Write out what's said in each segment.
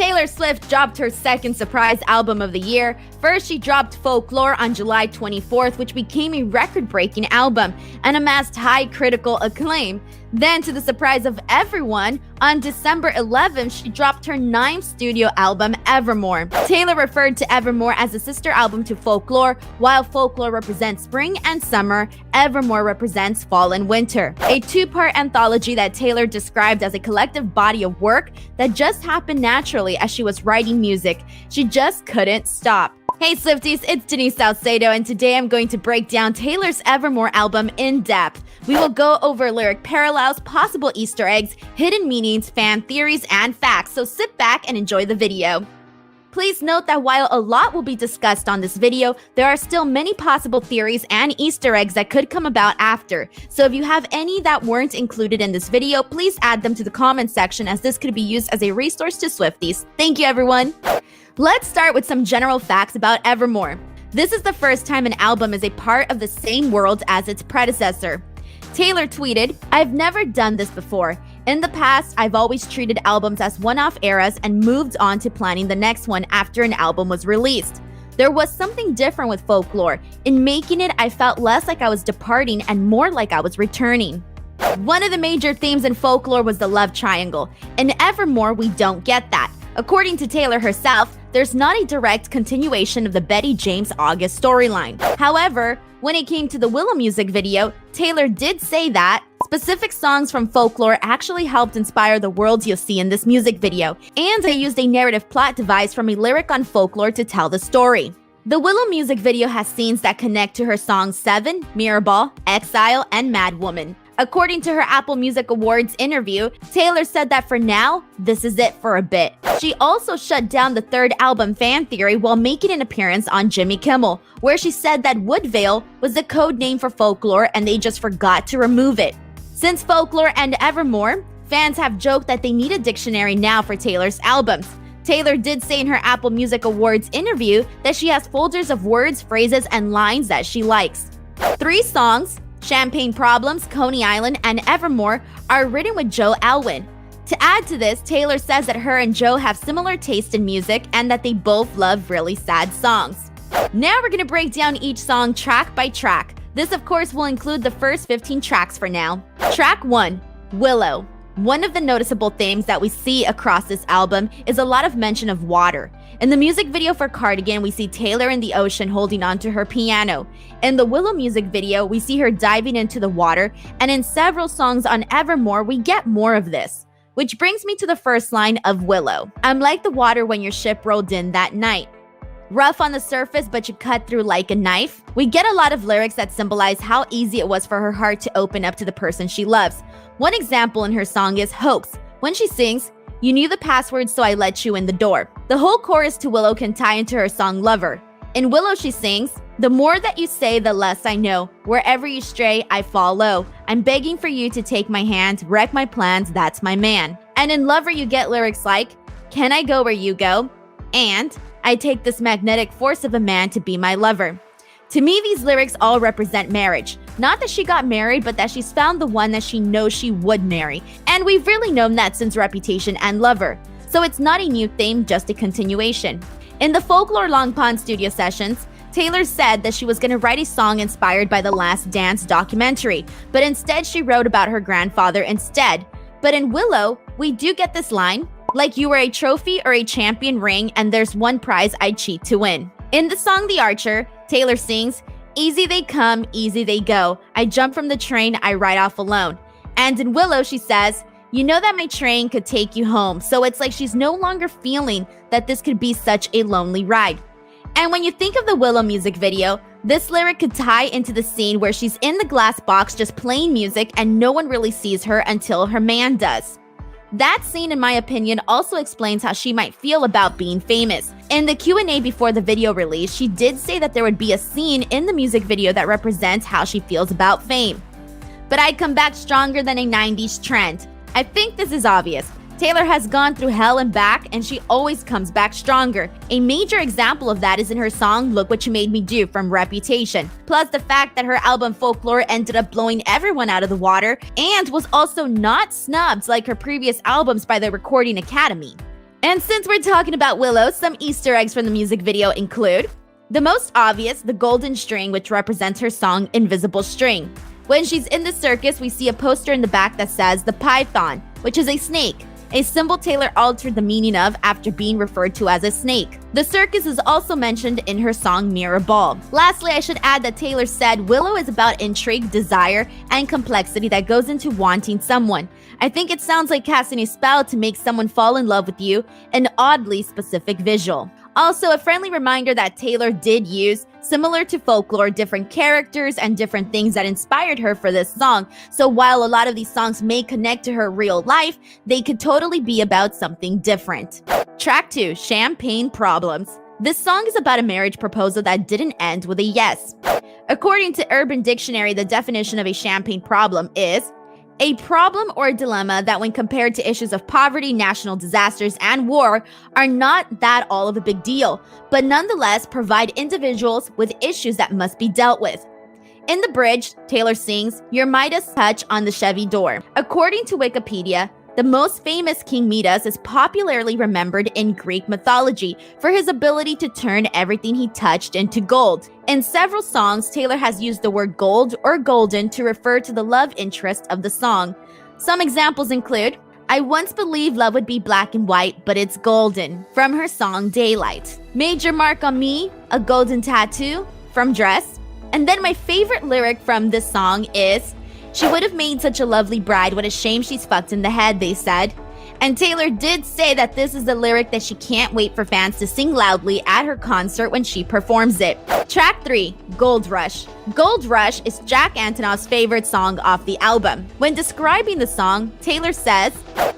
Taylor Swift dropped her second surprise album of the year. First, she dropped Folklore on July 24th, which became a record-breaking album and amassed high critical acclaim. Then, to the surprise of everyone, on December 11th, she dropped her 9th studio album, Evermore. Taylor referred to Evermore as a sister album to Folklore. While Folklore represents spring and summer, Evermore represents fall and winter. A two-part anthology that Taylor described as a collective body of work that just happened naturally as she was writing music. She just couldn't stop. Hey Swifties, it's Denise Salcedo, and today I'm going to break down Taylor's Evermore album in depth. We will go over lyric parallels, possible Easter eggs, hidden meanings, fan theories, and facts, so sit back and enjoy the video. Please note that while a lot will be discussed on this video, there are still many possible theories and Easter eggs that could come about after. So if you have any that weren't included in this video, please add them to the comment section, as this could be used as a resource to Swifties. Thank you, everyone. Let's start with some general facts about Evermore. This is the first time an album is a part of the same world as its predecessor. Taylor tweeted, "I've never done this before. In the past, I've always treated albums as one-off eras and moved on to planning the next one after an album was released. There was something different with Folklore. In making it, I felt less like I was departing and more like I was returning." One of the major themes in Folklore was the love triangle. In Evermore, we don't get that. According to Taylor herself, there's not a direct continuation of the Betty James August storyline. However, when it came to the Willow music video, Taylor did say that specific songs from Folklore actually helped inspire the worlds you'll see in this music video, and they used a narrative plot device from a lyric on Folklore to tell the story. The Willow music video has scenes that connect to her songs Seven, Mirrorball, Exile, and Mad Woman. According to her Apple Music Awards interview, Taylor said that for now, this is it for a bit. She also shut down the third album fan theory while making an appearance on Jimmy Kimmel, where she said that Woodvale was the code name for Folklore and they just forgot to remove it. Since Folklore and Evermore, fans have joked that they need a dictionary now for Taylor's albums. Taylor did say in her Apple Music Awards interview that she has folders of words, phrases, and lines that she likes. 3 songs, Champagne Problems, Coney Island, and Evermore, are written with Joe Alwyn. To add to this, Taylor says that her and Joe have similar taste in music and that they both love really sad songs. Now we're gonna break down each song track by track. This of course will include the first 15 tracks for now. Track 1, Willow. One of the noticeable themes that we see across this album is a lot of mention of water. In the music video for Cardigan, we see Taylor in the ocean holding onto her piano. In the Willow music video, we see her diving into the water, and in several songs on Evermore, we get more of this. Which brings me to the first line of Willow. "I'm like the water when your ship rolled in that night. Rough on the surface, but you cut through like a knife." We get a lot of lyrics that symbolize how easy it was for her heart to open up to the person she loves. One example in her song is Hoax, when she sings, "You knew the password, so I let you in the door." The whole chorus to Willow can tie into her song Lover. In Willow, she sings, "The more that you say, the less I know. Wherever you stray, I fall low. I'm begging for you to take my hand, wreck my plans, that's my man." And in Lover, you get lyrics like, "Can I go where you go?" and "I take this magnetic force of a man to be my lover." To me, these lyrics all represent marriage. Not that she got married, but that she's found the one that she knows she would marry. And we've really known that since Reputation and Lover. So it's not a new theme, just a continuation. In the Folklore Long Pond studio sessions, Taylor said that she was going to write a song inspired by the Last Dance documentary, but instead she wrote about her grandfather instead. But in Willow, we do get this line, "Like you were a trophy or a champion ring, and there's one prize I'd cheat to win." In the song The Archer, Taylor sings, "Easy they come, easy they go. I jump from the train, I ride off alone." And in Willow, she says, "You know that my train could take you home." So it's like she's no longer feeling that this could be such a lonely ride. And when you think of the Willow music video, this lyric could tie into the scene where she's in the glass box just playing music and no one really sees her until her man does. That scene, in my opinion, also explains how she might feel about being famous. In the Q&A before the video release, she did say that there would be a scene in the music video that represents how she feels about fame. But I'd come back stronger than a 90s trend. I think this is obvious. Taylor has gone through hell and back, and she always comes back stronger. A major example of that is in her song Look What You Made Me Do from Reputation. Plus the fact that her album Folklore ended up blowing everyone out of the water and was also not snubbed like her previous albums by the Recording Academy. And since we're talking about Willow, some Easter eggs from the music video include the most obvious, the golden string, which represents her song Invisible String. When she's in the circus, we see a poster in the back that says the python, which is a snake, a symbol Taylor altered the meaning of after being referred to as a snake. The circus is also mentioned in her song Mirror Ball. Lastly, I should add that Taylor said Willow is about intrigue, desire, and complexity that goes into wanting someone. I think it sounds like casting a spell to make someone fall in love with you, an oddly specific visual. Also, a friendly reminder that Taylor did use, similar to Folklore, different characters and different things that inspired her for this song. So while a lot of these songs may connect to her real life, they could totally be about something different. Track 2, Champagne Problems. This song is about a marriage proposal that didn't end with a yes. According to Urban Dictionary, the definition of a champagne problem is a problem or a dilemma that, when compared to issues of poverty, national disasters, and war, are not that all of a big deal, but nonetheless provide individuals with issues that must be dealt with. In the bridge, Taylor sings, "Your Midas touch on the Chevy door." According to Wikipedia, the most famous King Midas is popularly remembered in Greek mythology for his ability to turn everything he touched into gold. In several songs, Taylor has used the word gold or golden to refer to the love interest of the song. Some examples include, "I once believed love would be black and white, but it's golden," from her song Daylight. "Major mark on me, a golden tattoo," from Dress. And then my favorite lyric from this song is, "She would have made such a lovely bride, what a shame she's fucked in the head," they said. And Taylor did say that this is the lyric that she can't wait for fans to sing loudly at her concert when she performs it. Track 3, Gold Rush. Gold Rush is Jack Antonoff's favorite song off the album. When describing the song, Taylor says,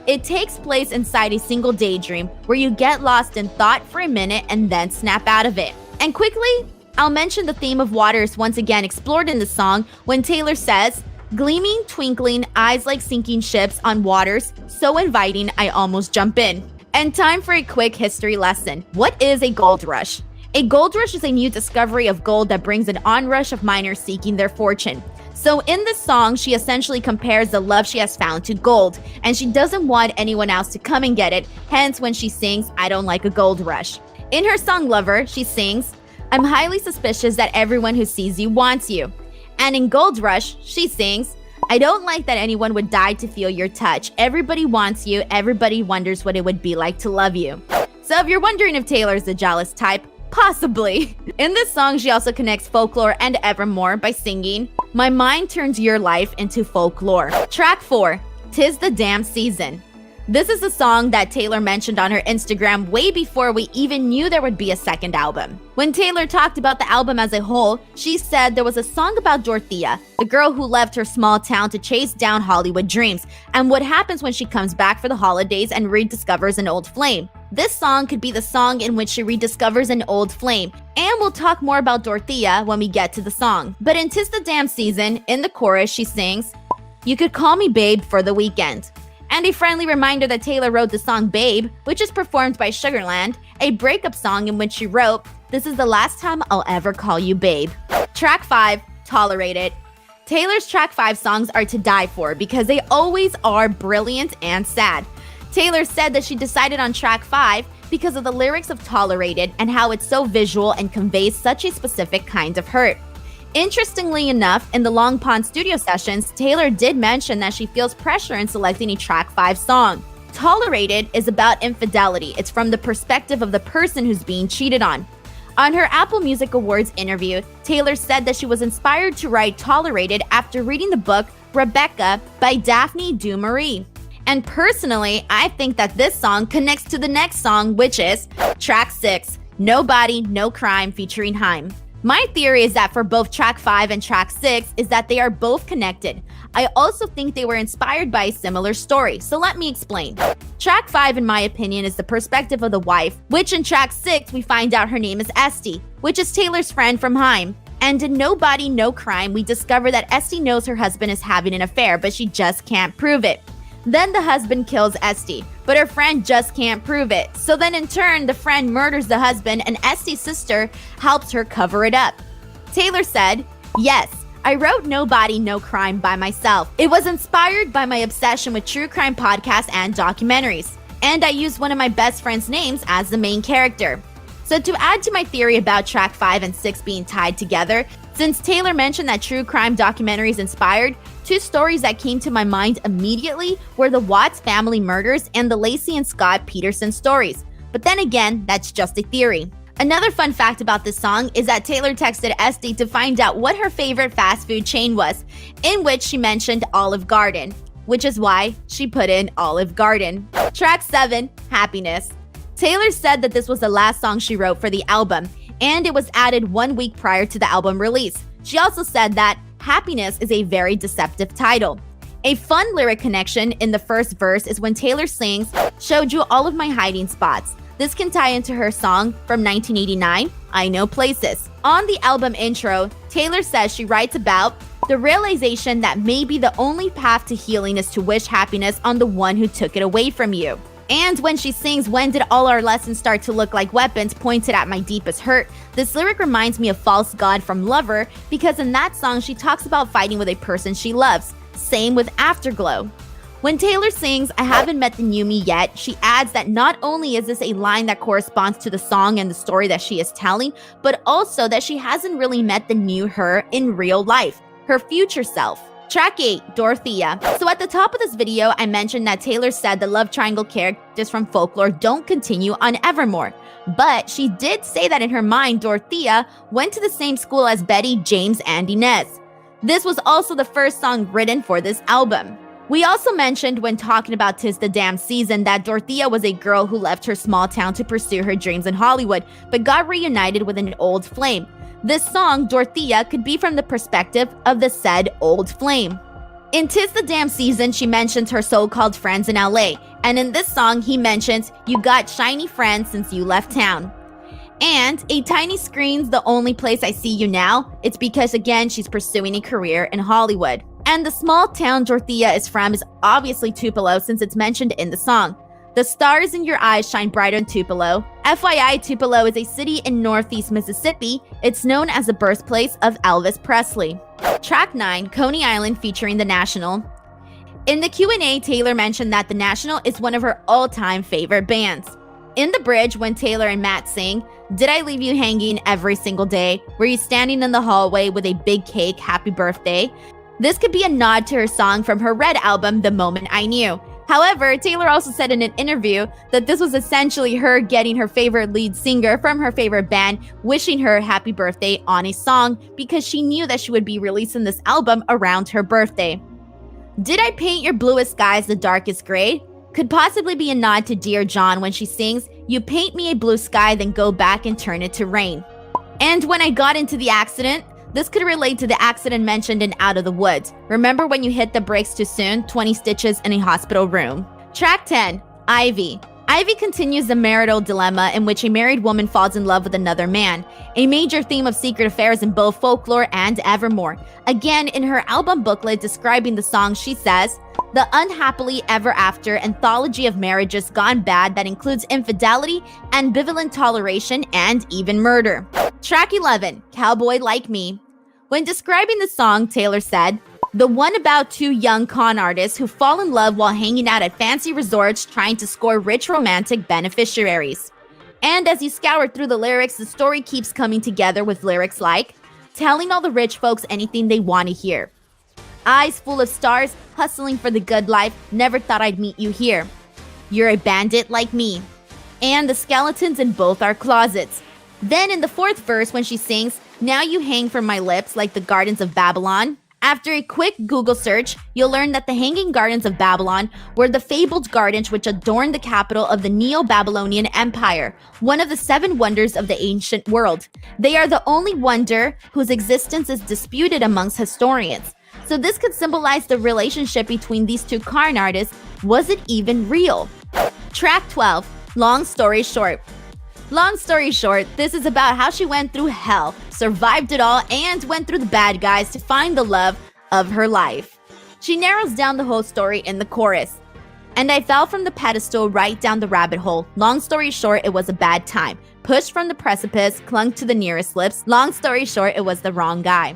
"It takes place inside a single daydream where you get lost in thought for a minute and then snap out of it." And quickly, I'll mention the theme of water is once again explored in the song when Taylor says, "Gleaming, twinkling, eyes like sinking ships on waters, so inviting I almost jump in." And time for a quick history lesson. What is a gold rush? A gold rush is a new discovery of gold that brings an onrush of miners seeking their fortune. So in this song, she essentially compares the love she has found to gold, and she doesn't want anyone else to come and get it, hence when she sings, "I don't like a gold rush." In her song Lover, she sings, "I'm highly suspicious that everyone who sees you wants you." And in Gold Rush, she sings, "I don't like that anyone would die to feel your touch. Everybody wants you. Everybody wonders what it would be like to love you." So if you're wondering if Taylor's the jealous type, possibly. In this song, she also connects Folklore and Evermore by singing, "My mind turns your life into folklore." Track 4, "'Tis the Damn Season." This is a song that Taylor mentioned on her Instagram way before we even knew there would be a second album. When Taylor talked about the album as a whole, she said there was a song about Dorothea, the girl who left her small town to chase down Hollywood dreams, and what happens when she comes back for the holidays and rediscovers an old flame. This song could be the song in which she rediscovers an old flame, and we'll talk more about Dorothea when we get to the song. But in "'Tis the Damn Season," in the chorus, she sings, "You could call me babe for the weekend." And a friendly reminder that Taylor wrote the song Babe, which is performed by Sugarland, a breakup song in which she wrote, "This is the last time I'll ever call you babe." Track 5, Tolerated. Taylor's Track 5 songs are to die for because they always are brilliant and sad. Taylor said that she decided on Track 5 because of the lyrics of Tolerated and how it's so visual and conveys such a specific kind of hurt. Interestingly enough, in the Long Pond studio sessions, Taylor did mention that she feels pressure in selecting a Track 5 song. Tolerated is about infidelity. It's from the perspective of the person who's being cheated on. On her Apple Music Awards interview, Taylor said that she was inspired to write Tolerated after reading the book Rebecca by Daphne du Maurier. And personally, I think that this song connects to the next song, which is Track 6, No Body, No Crime featuring Haim. My theory is that for both Track 5 and Track 6 is that they are both connected. I also think they were inspired by a similar story, so let me explain. Track 5, in my opinion, is the perspective of the wife, which in Track 6 we find out her name is Esty, which is Taylor's friend from Haim. And in No Body, No Crime, we discover that Esty knows her husband is having an affair, but she just can't prove it. Then the husband kills Esty, but her friend just can't prove it. So then in turn, the friend murders the husband and Esty's sister helps her cover it up. Taylor said, "Yes, I wrote No Body, No Crime by myself. It was inspired by my obsession with true crime podcasts and documentaries. and I used one of my best friend's names as the main character. So to add to my theory about track 5 and 6 being tied together, since Taylor mentioned that true crime documentaries inspired, two stories that came to my mind immediately were the Watts family murders and the Lacey and Scott Peterson stories. But then again, that's just a theory. Another fun fact about this song is that Taylor texted SD to find out what her favorite fast food chain was, in which she mentioned Olive Garden, which is why she put in Olive Garden. Track 7, Happiness. Taylor said that this was the last song she wrote for the album, and it was added 1 week prior to the album release. She also said that Happiness is a very deceptive title. A fun lyric connection in the first verse is when Taylor sings, "Showed you all of my hiding spots." This can tie into her song from 1989, I Know Places. On the album intro, Taylor says she writes about the realization that maybe the only path to healing is to wish happiness on the one who took it away from you. And when she sings, "When did all our lessons start to look like weapons pointed at my deepest hurt?" this lyric reminds me of False God from Lover, because in that song she talks about fighting with a person she loves. Same with Afterglow. When Taylor sings, "I haven't met the new me yet," she adds that not only is this a line that corresponds to the song and the story that she is telling, but also that she hasn't really met the new her in real life, her future self. Track 8, Dorothea. So at the top of this video, I mentioned that Taylor said the love triangle characters from Folklore don't continue on Evermore. But she did say that in her mind, Dorothea went to the same school as Betty, James, and Inez. This was also the first song written for this album. We also mentioned when talking about 'Tis the Damn Season that Dorothea was a girl who left her small town to pursue her dreams in Hollywood, but got reunited with an old flame. This song, Dorothea, could be from the perspective of the said old flame. In 'Tis the Damn Season, she mentions her so-called friends in LA, and in this song, he mentions, "You got shiny friends since you left town." And a tiny screen's the only place I see you now. It's because, again, she's pursuing a career in Hollywood. And the small town Dorothea is from is obviously Tupelo, since it's mentioned in the song. The stars in your eyes shine brighter in Tupelo. FYI, Tupelo is a city in northeast Mississippi. It's known as the birthplace of Elvis Presley. Track 9, Coney Island featuring The National. In the Q&A, Taylor mentioned that The National is one of her all-time favorite bands. In the bridge, when Taylor and Matt sing, "Did I leave you hanging every single day? Were you standing in the hallway with a big cake, happy birthday?" This could be a nod to her song from her Red album, The Moment I Knew. However, Taylor also said in an interview that this was essentially her getting her favorite lead singer from her favorite band wishing her happy birthday on a song, because she knew that she would be releasing this album around her birthday. "Did I paint your bluest skies the darkest gray?" could possibly be a nod to Dear John when she sings, "You paint me a blue sky, then go back and turn it to rain." And when I got into the accident, this could relate to the accident mentioned in Out of the Woods. Remember when you hit the brakes too soon? 20 stitches in a hospital room. Track 10, Ivy. Ivy continues the marital dilemma in which a married woman falls in love with another man, a major theme of secret affairs in both Folklore and Evermore. Again, in her album booklet describing the song, she says, "The unhappily ever after anthology of marriages gone bad that includes infidelity, ambivalent toleration, and even murder." Track 11, Cowboy Like Me. When describing the song, Taylor said, "The one about two young con artists who fall in love while hanging out at fancy resorts trying to score rich romantic beneficiaries." And as you scour through the lyrics, the story keeps coming together with lyrics like, "Telling all the rich folks anything they want to hear. Eyes full of stars, hustling for the good life, never thought I'd meet you here. You're a bandit like me. And the skeletons in both our closets." Then in the fourth verse when she sings, "Now you hang from my lips like the gardens of Babylon." After a quick Google search, you'll learn that the Hanging Gardens of Babylon were the fabled gardens which adorned the capital of the Neo-Babylonian Empire, one of the 7 wonders of the ancient world. They are the only wonder whose existence is disputed amongst historians. So this could symbolize the relationship between these two con artists. Was it even real? Track 12, Long Story Short. Long story short, this is about how she went through hell, survived it all, and went through the bad guys to find the love of her life. She narrows down the whole story in the chorus. "And I fell from the pedestal right down the rabbit hole. Long story short, it was a bad time. Pushed from the precipice, clung to the nearest lips. Long story short, it was the wrong guy."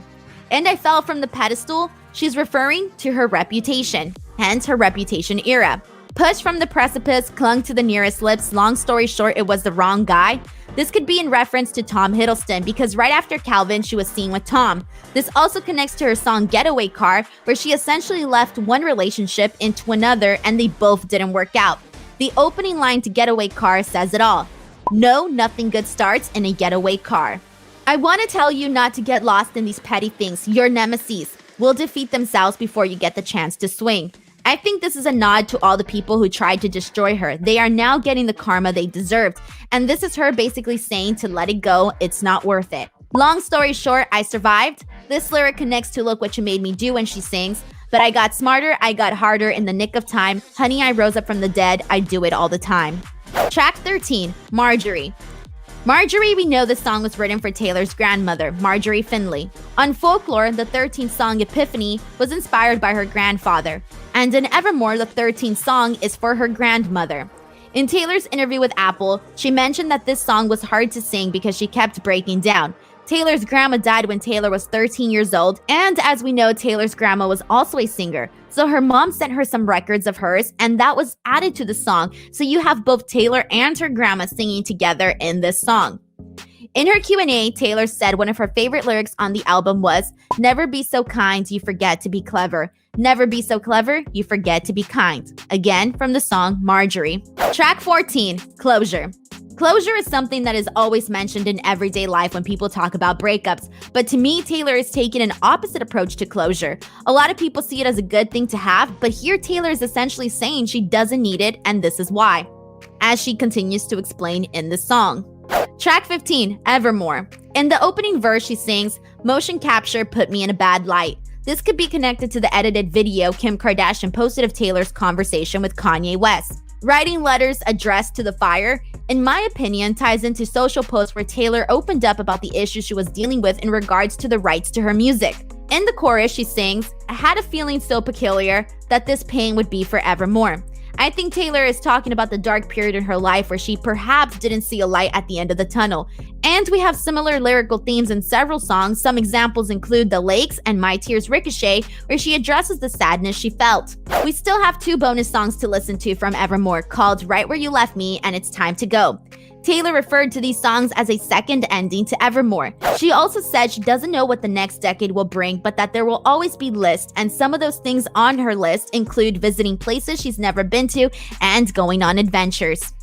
And I fell from the pedestal, she's referring to her reputation, hence her Reputation era. Pushed from the precipice, clung to the nearest lips, long story short, it was the wrong guy. This could be in reference to Tom Hiddleston, because right after Calvin, she was seen with Tom. This also connects to her song Getaway Car, where she essentially left one relationship into another and they both didn't work out. The opening line to Getaway Car says it all. No, nothing good starts in a getaway car. I want to tell you not to get lost in these petty things. Your nemesis will defeat themselves before you get the chance to swing. I think this is a nod to all the people who tried to destroy her. They are now getting the karma they deserved. And this is her basically saying to let it go, it's not worth it. Long story short, I survived. This lyric connects to Look What You Made Me Do when she sings, but I got smarter, I got harder in the nick of time. Honey, I rose up from the dead, I do it all the time. Track 13, Marjorie. Marjorie, we know this song was written for Taylor's grandmother, Marjorie Finley. On Folklore, the 13th song Epiphany was inspired by her grandfather. And in Evermore, the 13th song is for her grandmother. In Taylor's interview with Apple, she mentioned that this song was hard to sing because she kept breaking down. Taylor's grandma died when Taylor was 13 years old, and as we know, Taylor's grandma was also a singer. So her mom sent her some records of hers, and that was added to the song, so you have both Taylor and her grandma singing together in this song. In her Q&A, Taylor said one of her favorite lyrics on the album was, "Never be so kind, you forget to be clever. Never be so clever, you forget to be kind." Again, from the song Marjorie. Track 14, Closure. Closure is something that is always mentioned in everyday life when people talk about breakups, but to me, Taylor is taking an opposite approach to closure. A lot of people see it as a good thing to have, but here Taylor is essentially saying she doesn't need it, and this is why, as she continues to explain in the song. Track 15, Evermore. In the opening verse, she sings, "Motion capture put me in a bad light." This could be connected to the edited video Kim Kardashian posted of Taylor's conversation with Kanye West. Writing letters addressed to the fire, in my opinion, ties into social posts where Taylor opened up about the issues she was dealing with in regards to the rights to her music. In the chorus, she sings, "I had a feeling so peculiar that this pain would be forevermore." I think Taylor is talking about the dark period in her life where she perhaps didn't see a light at the end of the tunnel. And we have similar lyrical themes in several songs. Some examples include The Lakes and My Tears Ricochet, where she addresses the sadness she felt. We still have 2 bonus songs to listen to from Evermore, called Right Where You Left Me and It's Time to Go. Taylor referred to these songs as a second ending to Evermore. She also said she doesn't know what the next decade will bring, but that there will always be lists, and some of those things on her list include visiting places she's never been to and going on adventures.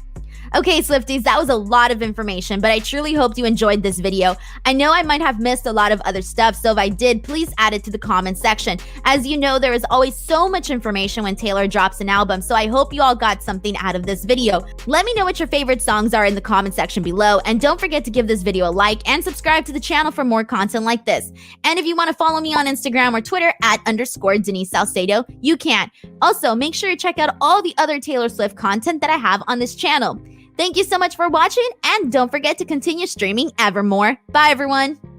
Okay, Swifties, that was a lot of information, but I truly hoped you enjoyed this video. I know I might have missed a lot of other stuff, so if I did, please add it to the comment section. As you know, there is always so much information when Taylor drops an album, so I hope you all got something out of this video. Let me know what your favorite songs are in the comment section below, and don't forget to give this video a like and subscribe to the channel for more content like this. And if you want to follow me on Instagram or Twitter @_Denise Salcedo, you can. Also, make sure to check out all the other Taylor Swift content that I have on this channel. Thank you so much for watching, and don't forget to continue streaming Evermore. Bye, everyone!